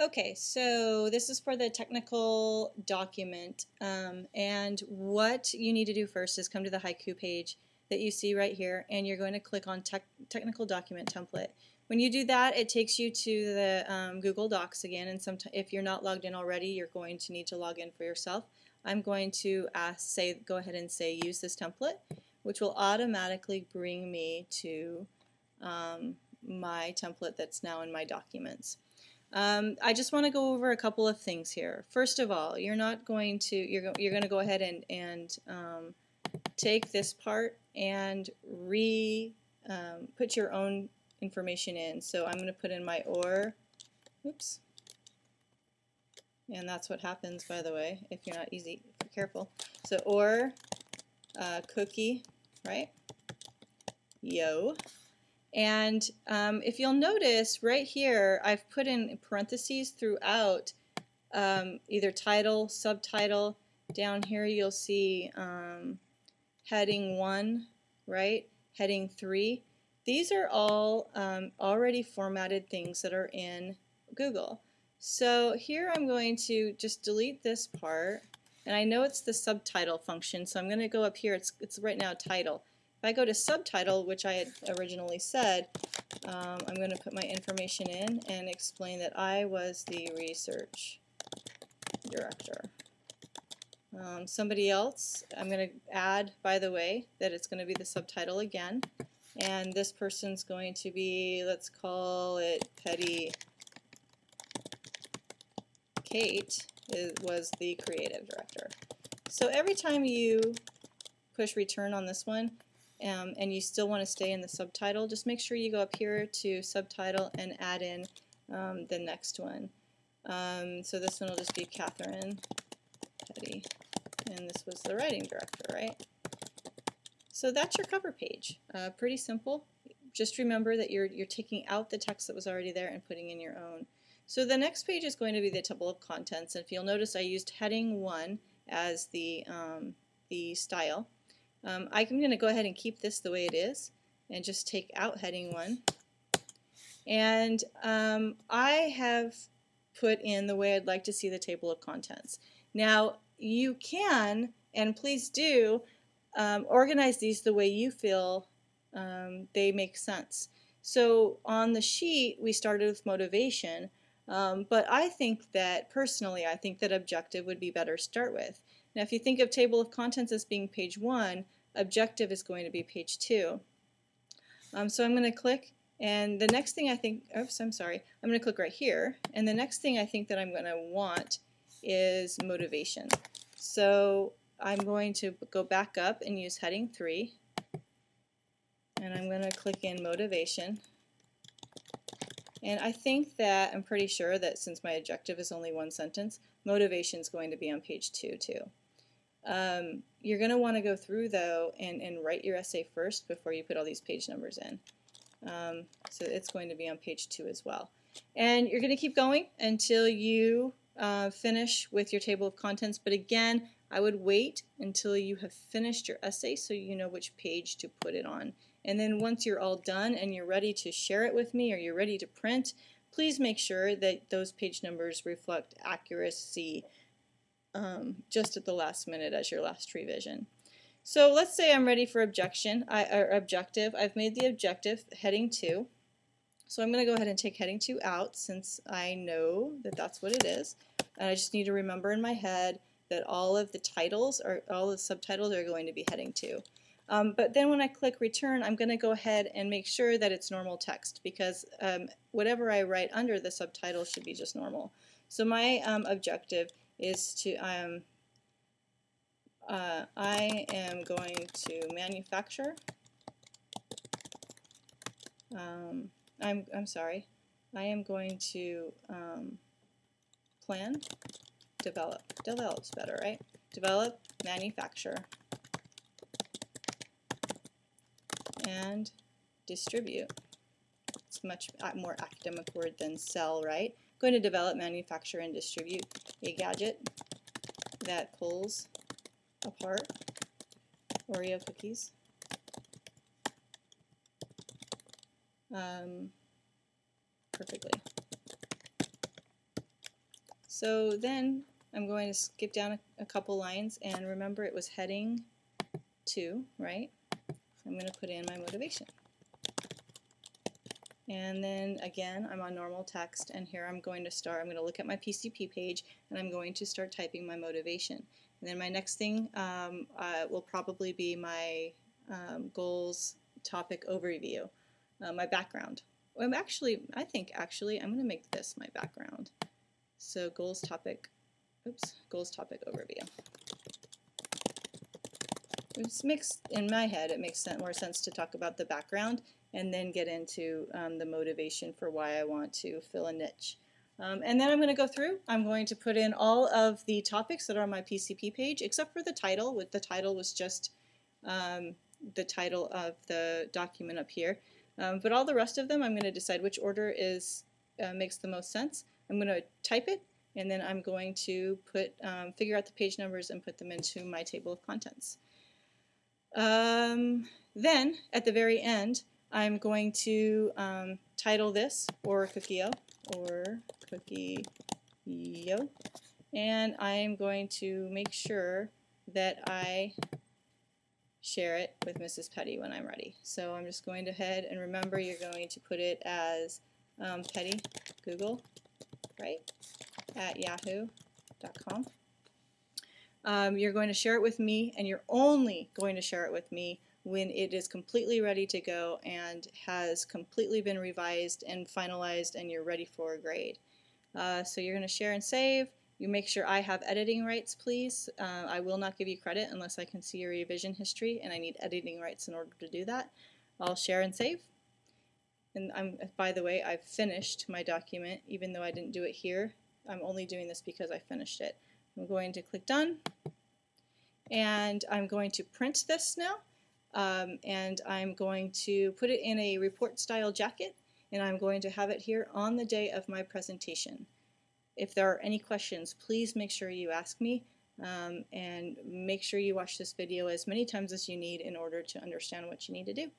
Okay, so this is for the technical document, and what you need to do first is come to the Haiku page that you see right here, and you're going to click on technical document template. When you do that, it takes you to the Google Docs again, and if you're not logged in already, you're going to need to log in for yourself. I'm going to go ahead and say use this template, which will automatically bring me to my template that's now in my documents. I just want to go over a couple of things here. First of all, you're going to go ahead and take this part and put your own information in. So I'm going to put in my OR, oops, and that's what happens, by the way, if you're not careful. So OR cookie, right? Yo. And if you'll notice right here, I've put in parentheses throughout either title, subtitle. Down here you'll see heading 1, right? Heading 3. These are all already formatted things that are in Google. So here I'm going to just delete this part, and I know it's the subtitle function, so I'm going to go up here. It's right now title. If I go to subtitle, which I had originally said, I'm going to put my information in and explain that I was the research director. Somebody else, I'm going to add, by the way, that it's going to be the subtitle again. And this person's going to be, let's call it Petty Kate, was the creative director. So every time you push return on this one, and you still want to stay in the subtitle, just make sure you go up here to subtitle and add in the next one. So this one will just be Catherine Petty, and this was the writing director, right? So that's your cover page. Pretty simple. Just remember that you're taking out the text that was already there and putting in your own. So the next page is going to be the table of contents, and if you'll notice, I used heading 1 as the style. I'm going to go ahead and keep this the way it is and just take out heading 1. And I have put in the way I'd like to see the table of contents. Now you can, and please do, organize these the way you feel they make sense. So on the sheet we started with motivation, but I think that personally objective would be better to start with. Now if you think of table of contents as being page 1, objective is going to be page 2. So I'm going to click, and the next thing I'm going to click right here, and the next thing I think that I'm going to want is motivation. So I'm going to go back up and use heading 3, and I'm going to click in motivation. And I'm pretty sure that since my objective is only 1 sentence, motivation is going to be on page 2 too. You're going to want to go through though and write your essay first before you put all these page numbers in. So it's going to be on page 2 as well. And you're going to keep going until you finish with your table of contents, but again, I would wait until you have finished your essay so you know which page to put it on. And then once you're all done and you're ready to share it with me or you're ready to print, please make sure that those page numbers reflect accuracy just at the last minute as your last revision. So let's say I'm ready for objective. I've made the objective heading 2. So I'm going to go ahead and take heading 2 out since I know that that's what it is. And I just need to remember in my head that all of the subtitles are going to be heading 2. But then when I click return, I'm going to go ahead and make sure that it's normal text, because whatever I write under the subtitle should be just normal. So my objective is to I am going to manufacture. I am going to plan, develops better, right? Develop, manufacture, and distribute. It's much more academic word than sell, right? I'm going to develop, manufacture, and distribute a gadget that pulls apart Oreo cookies perfectly. So then I'm going to skip down a couple lines, and remember it was heading 2, right? I'm going to put in my motivation. And then again, I'm on normal text, and here I'm going to look at my PCP page, and I'm going to start typing my motivation. And then my next thing will probably be my goals topic overview, my background. I think I'm going to make this my background. So goals topic overview. In my head, it makes more sense to talk about the background and then get into the motivation for why I want to fill a niche. And then I'm going to go through. I'm going to put in all of the topics that are on my PCP page, except for the title. The title was just the title of the document up here. But all the rest of them, I'm going to decide which order makes the most sense. I'm going to type it, and then I'm going to figure out the page numbers and put them into my table of contents. Then, at the very end, I'm going to title this or Cookio, and I'm going to make sure that I share it with Mrs. Petty when I'm ready. So I'm just going to head, and remember you're going to put it as Petty Google, right, at yahoo.com. You're going to share it with me, and you're only going to share it with me when it is completely ready to go and has completely been revised and finalized and you're ready for a grade. So you're going to share and save. You make sure I have editing rights, please. I will not give you credit unless I can see your revision history, and I need editing rights in order to do that. I'll share and save. And by the way, I've finished my document, even though I didn't do it here. I'm only doing this because I finished it. I'm going to click done, and I'm going to print this now, and I'm going to put it in a report style jacket, and I'm going to have it here on the day of my presentation. If there are any questions, please make sure you ask me, and make sure you watch this video as many times as you need in order to understand what you need to do.